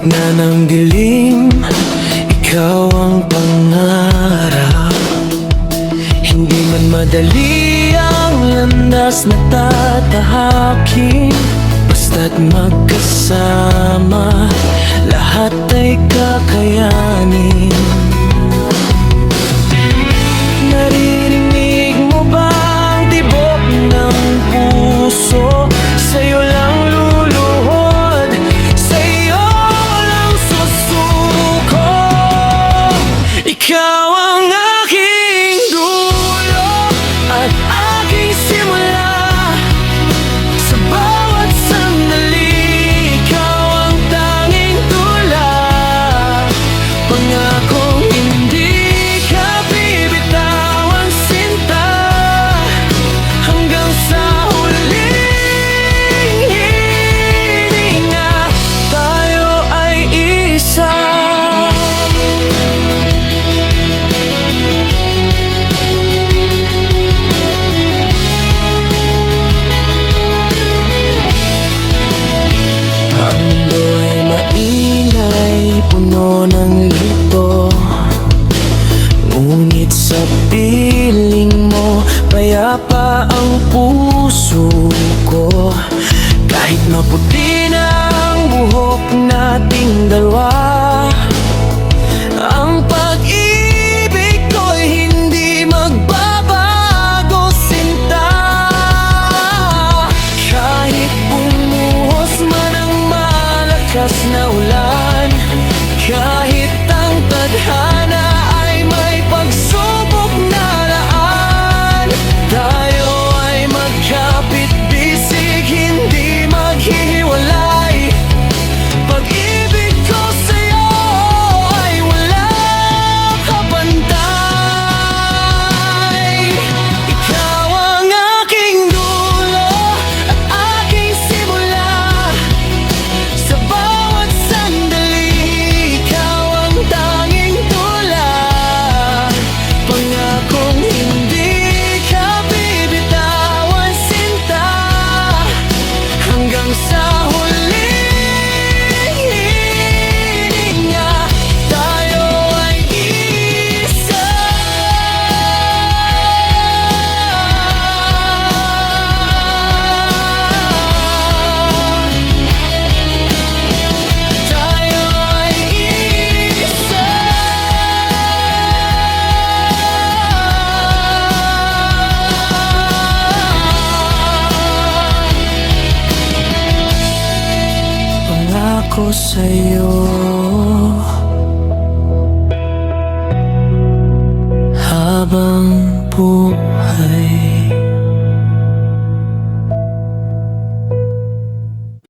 gitna ng dilim, ikaw ang pangarap. Hindi man madali ang landas na tatahakin, basta't magkasama, lahat ay kakayanin. Naririnig mo ba ang tibok ng puso? Sa'yo lang luluhod, sa'yo lang susuko. Ikaw ang aking dulo at aking simula. Sa bawat sandali, ikaw ang tanging tula. Pangakong hindi ka bibitawan, sinta, hanggang sa huling hininga, tayo ay isa. Ang mundo ay maingay, puno ng lito, ngunit sa piling mo, payapa ang puso ko. Kahit maputi na ang buhok nating dalawa, ang pag-ibig ko'y hindi magbabago, sinta. Kahit bumuhos man ang malakas na ulan, kahit ang tadhana ay may pagsubok na daan, tayo ay magkapit-bisig, hindi maghihiwalay. Pag-ibig ko sa'yo ay walang kapantay. Ikaw ang aking dulo at aking simula. Sa bawat sandali, ikaw ang tanging tula. Pangakong hindi ka bibitawan, sinta, hanggang sa huling hininga, tayo ay isa. Tayo ay isa. Pangako sa'yo habang buhay.